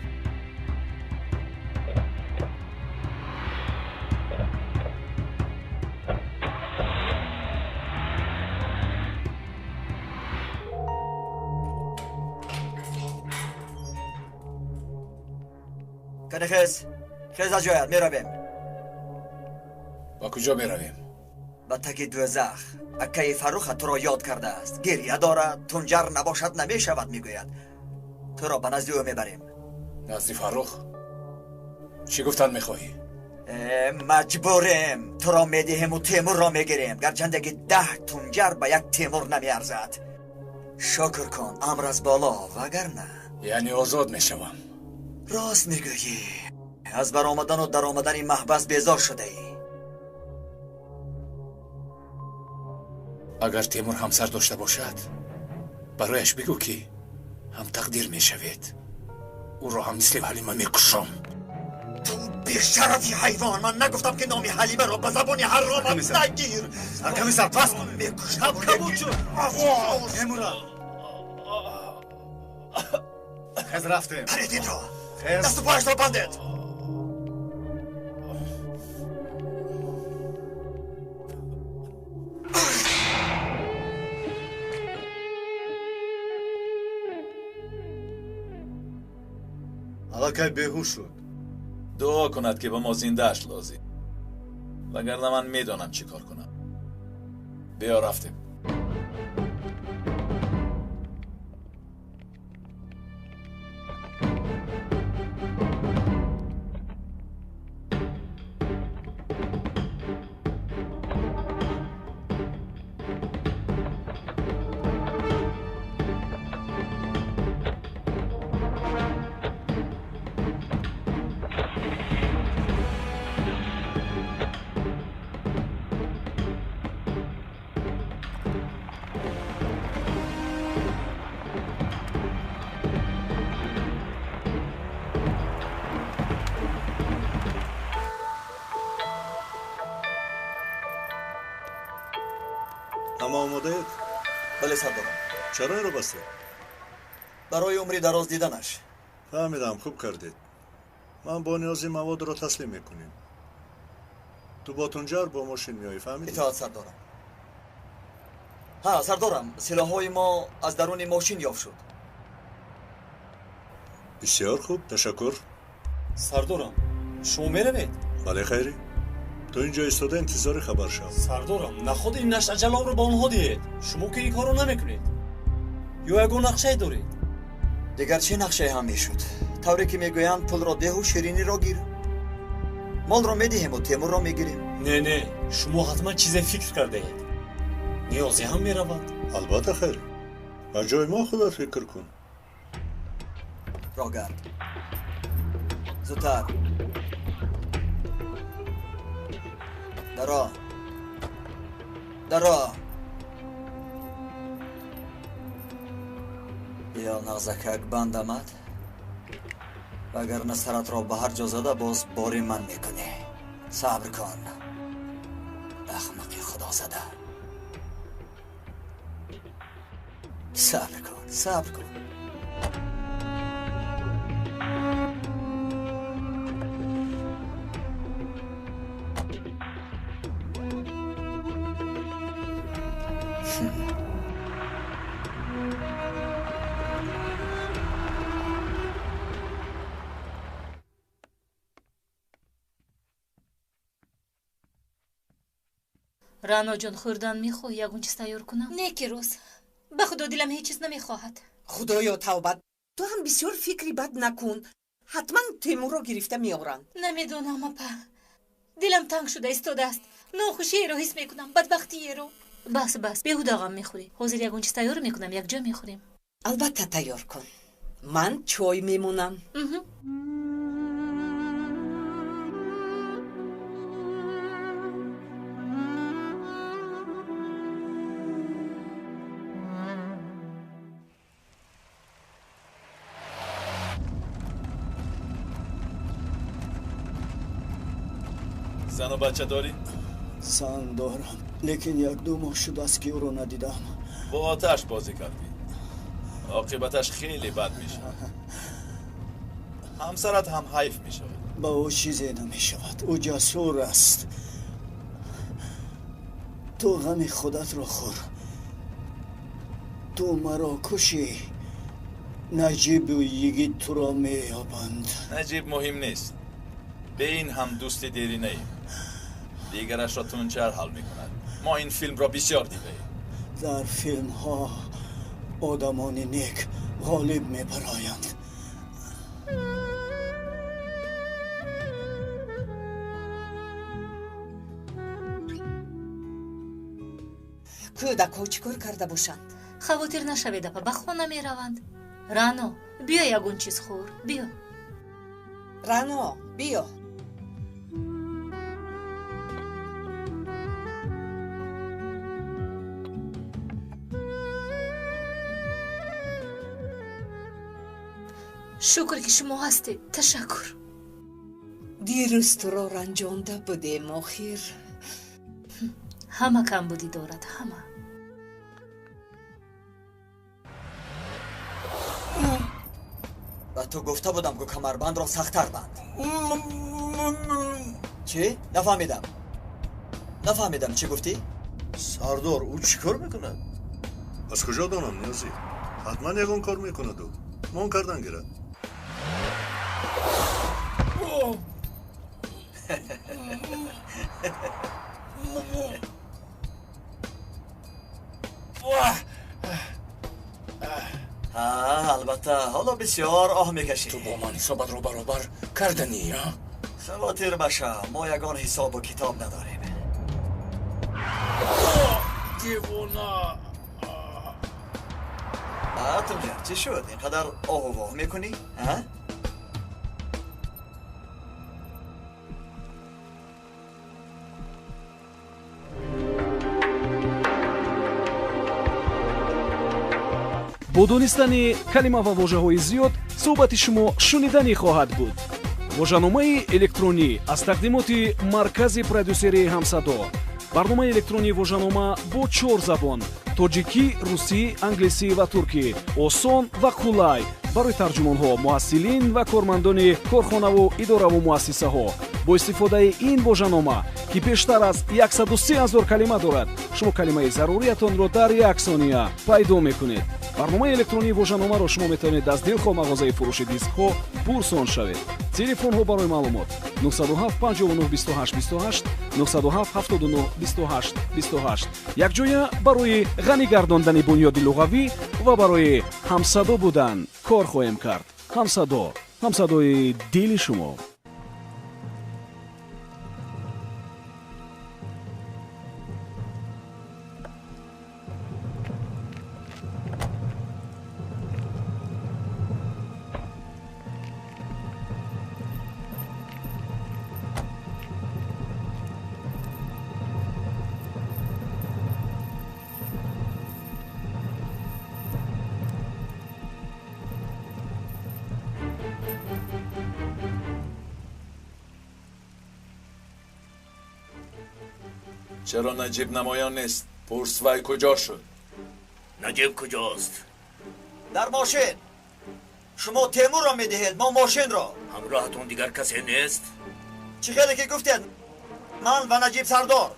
کنه خیز از جایت میرویم. با کجا برویم؟ به تک دوزخ. اکای فروخ تو را یاد کرده است. گریه دارد، تنجر نباشد نمیشود میگوید. تو را به نزد او میبریم. نزد فرخ؟ چی گفتن میخواهی؟ مجبوریم. تو را میدهیم و تیمور را میگیریم. گرچند که 10 تنجر به یک تیمور نمیارزد. شکر کن امر از بالا وگرنه. یعنی آزاد میشوم؟ راست میگویی. از برآمدن و در آمدن این محبس بیزار شده ای. اگر تیمور همسر داشته باشد برایش بگو که هم تقدیر میشوید. او را هم مثل حلیمه میکشم. تو بیشرفی حیوان. من نگفتم که نامی حلیمه را به زبانی حرامت نگیر. سرکمیسر پس کن. میکشم کبوتر. تیمورا خیز رفتیم. پریدین را خیز. دست و پایش را بندید. علاقه بیهوش شد. دعا کند که به ما زندهش لازم. وگرنه من میدانم چی کار کنم. بیا رفتیم. اما آماده اید؟ بله سردارم. چرا رو بسته؟ برای عمری دراز دیدنش. فهمیدم خوب کردید. من با نیازی مواد را تسلیم میکنیم. تو با تنجر با ماشین میایی فهمیدی؟ اطاعت سردارم. ها سردارم سلاحهای ما از درون ماشین یافت شد. بسیار خوب تشکر. سردارم شما میروید؟ بله خیری. تو اینجا ایستاده انتظار خبر شو. سردارم نخود این نشت اجلا رو به آنها دهید. شما که این کارو نمیکنید یا یگو نقشه دارید؟ دیگر چه نقشه هم میشد؟ طوری که میگویند پول را ده و شیرینی را گیر. مال را میدهیم و تیمور را میگیریم. نه شما حتما چیز فکر کرده اید. نیازی هم میرود. البته خیلی. از جای ما خودت فکر کن. را گرد. زودتر. درا بیا نغزکک بند آمد. وگرنه سرت را به هر جا زده باز باری من میکنی. صبر کن احمقی خدا زده. صبر کن. رانو جان خوردن میخوای یگون چیز تیار کنم؟ نه که روز به خدا دلم هیچ چیز نمیخواهد. خدایا توبت، تو هم بسیار فکری بد نکن. حتما تیمور رو گرفته میارند. نمیدونم اپا، دلم تنگ شده ایستاده است. ناخوشی رو حس میکنم، بدبختی رو. بس بیهوده غم میخوری. حاضر یگون چیز تیار میکنم، یک جا میخوریم. البته تیار کن. من چای میمونم. زن و بچه داری؟ زن دارم، لیکن یک دو ماه شده است که او رو ندیدم. با آتش بازی کردی، عاقبتش خیلی بد میشه. همسرت هم حیف میشه. با او چیزی نمی شود، او جسور است. تو غم خودت را خور. تو مرا کشی، نجیب و یگی تو را می یابند. نجیب مهم نیست، به این هم دوستی دیری نیم. دیگرش را تونچر حل میکند. ما این فیلم را بسیار دیده ایم. در فیلم ها آدمان نیک غالب می برایند. کودک ها چیکار کرده باشند؟ خواطر نشوید اپا، به خانه میروند. رانو بیا یگون چیز خور، بیا. رانو بیا. شکر که شما هستید، تشکر. دیروز تو را رنجانده بودیم آخر. همه کم بودی دارد، همه. و تو گفته بودم که کمربند را سخت‌تر بند. چی؟ نفهمیدم چی گفتی؟ سردار او چیکار میکند؟ از کجا دانم نیازی؟ حتما یگان کار میکند او. مان کردن گیرد. البته حالا بسیار آه میکشی. تو با من حسابت رو برابر کردنی ها؟ خواطر باشه، ما یگان حساب و کتاب نداریم. دیوونه. تونجر چی شد؟ اینقدر آه و واه میکنی؟ бо донистани калима ва вожаҳои зиёд суҳбати шумо шуниданӣ хоҳад буд. вожаномаи электронӣ аз тақдимоти маркази продюсерии ҳамсадо. барномаи электронии вожанома бо 4 забон: тоҷикӣ, русӣ, англисӣ ва туркӣ. осон ва қулай барои тарҷумонҳо, муҳассилин ва кормандони корхонаву идораву муассисаҳо. бо истифодаи ин вожанома ки бештар аз 130 000 калима дорад, шумо калимаи заруриятонро дар 1 сония пайдо мекунед. барномаи электронии вожаномаро шумо метавонед аз дилхоҳ мағозаи фурӯши дискҳо пурсон шавед. телефонҳо барои маълумот 907 59 28 28 907 79 28 28. якҷоя барои ғанӣ гардондани бунёди луғавӣ ва барои ҳамсадо будан кор хоҳем кард. ҳамсадои дили шумо. چرا نجیب نمایان نیست؟ پرس وی کجا شد؟ نجیب کجاست؟ در ماشین. شما تیمور را میدهید، ما ماشین را. همراهتون دیگر کسی نیست؟ چی خیلی که گفتید؟ من و نجیب سردار.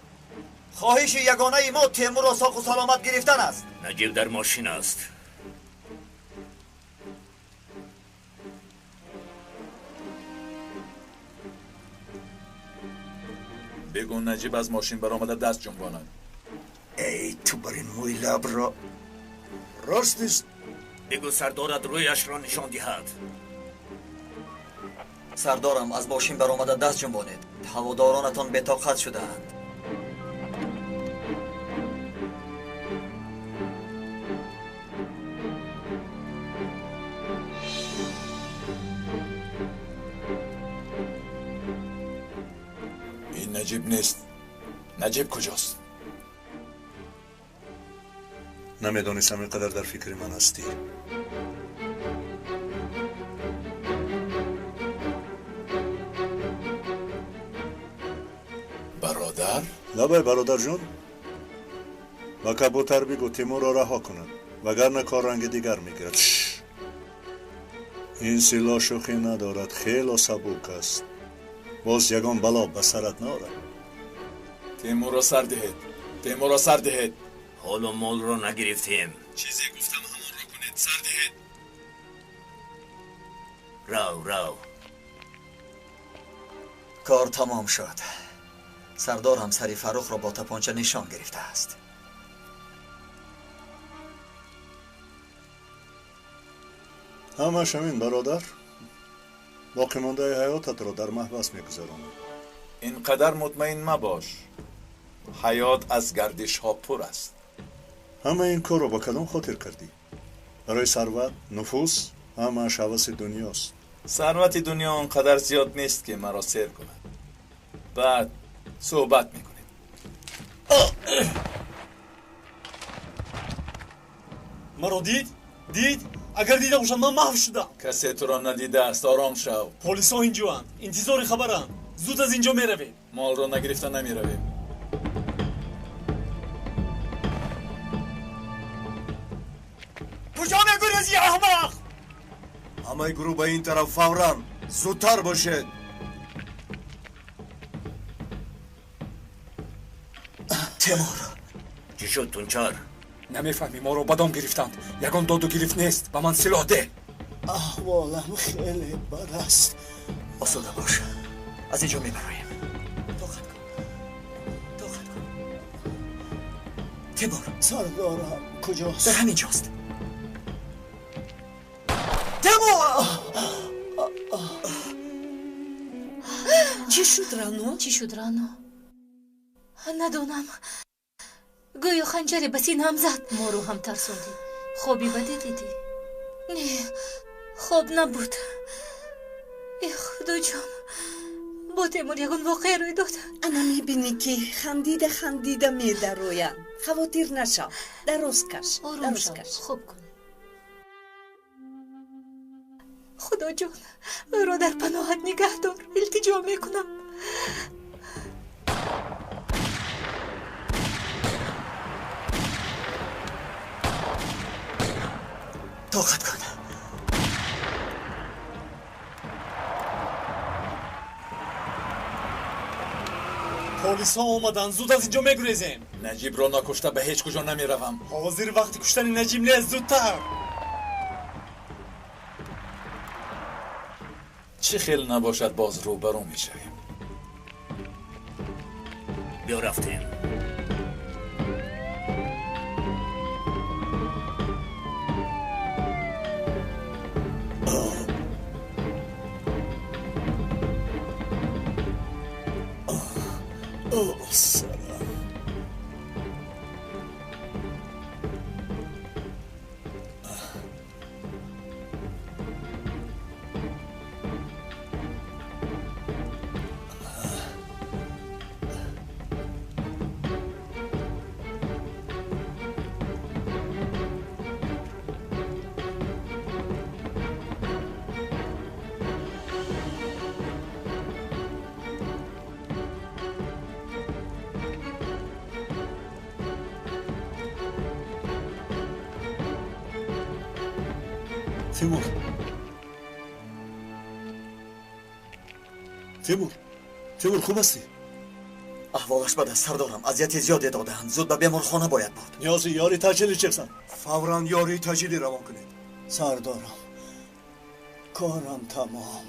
خواهش یگانه ما تیمور را ساق و سلامت گرفتن است. نجیب در ماشین است. بگو نجیب از ماشین برآمده دست جنباند. ای تو برین موی لب را راست نیست. بگو سردارت رویش را نشان دهد. سردارم از ماشین برآمده دست جنبانید. هوادارانتان بطاقت شدهاند. این نجیب نیست. نجیب کجاست؟ نمیدانستم اینقدر در فکر من هستی. برادر؟ لبای برادر جون با کبوتر بگو تیمور را رها کند وگرنه کار رنگ دیگر میگیرد. این سلاح شوخی ندارد، خیلی سبک است. باز یگان بلا به سرت نارد. تیمور را سر دهید. تیمور را سر دهید. حال و مال را نگرفتیم. چیزی گفتم همان را کنید. سر دهید. رو کار تمام شد. سردار همسری فروخ را با تپانچه نشان گرفته است. همش همین برادر. باقی مانده حیاتت را در محبس میگذرانم. اینقدر مطمئن مباش. حیات از گردش ها پر است. همه این کار رو با کدام خاطر کردی؟ برای ثروت، نفوذ، همه‌اش هوس دنیاست. ثروت دنیا اونقدر زیاد نیست که مرا سیر کند. بعد صحبت میکنیم. مرا دید؟ اگر دیده باشم من محو شدم. کسی تو را ندیده است. آرام شو. پلیسا اینجا هستند. انتظار خبرند. زود از اینجا میرویم. مال را نگرفته نمیرویم. کجا میگریزی احمق؟ همه گروه به این طرف فوراً. زودتر باشید. تیمور چی شد تونچار؟ نمیفهمی ما رو بدام گرفتند. یگان داد و گرفت نیست. به من سلاح ده. احوالم خیلی بد است. آسوده باش. از اینجا میبریم. طاقت کن. تیمور سردارم کجاست؟ در همین جاست. تیمور! چی شد رانو؟ ندونم. گویا خنجر به سینه‌ام زد. ما رو هم ترسوندی. خوابی بده دیدی؟ نه، خواب نبود. ای خدا جان، با تیمور یگان واقعه روی داد. انا میبینی که خندیده میدرویم. خواطر نشو. درست کش. آروم شو. خوب کن. خدا جان، او را در پناهت نگه دار. التجا میکنم. طاقت کن. پلیسا آمدن. زود از اینجا میگریزیم. نجیب را نکشته به هیچ کجا نمیروم. حاضر وقتی کشتن نجیب نیست. زودتر. چه خیل نباشد باز روبرو میشویم. بیا رفتیم. تیمور خوب هستی؟ احوالش بد است سردارم. اذیت زیادی دادهاند. زود به بیمارخانه باید بود. نیازی یاری تجلی چکسن. فوراً یاری تجلی روان کنید. سردارم کارم تمام.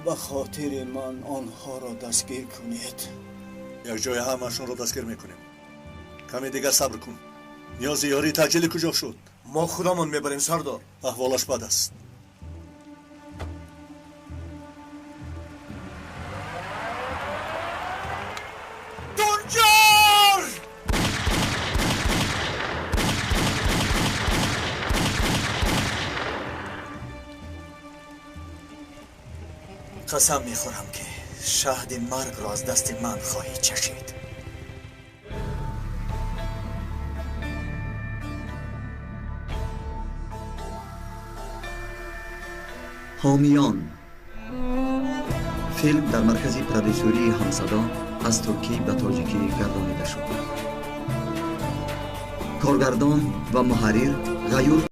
ба хотири ман онҳоро дастгир кунед. якҷоя ҳамашонро дастгир мекунем. каме дигар сабр кун. ниёзи ёрии таъҷилӣ куҷо шуд? мо худамон мебарем сардор. аҳволаш бад аст. тунҷор қасам мехӯрам ки шаҳди маргро аз дасти ман хоҳӣ чашид. حامیان فیلم در مرکز پرودوسری همصدا از ترکی به تاجیکی گردانیده شد. کارگردان و محرر غیور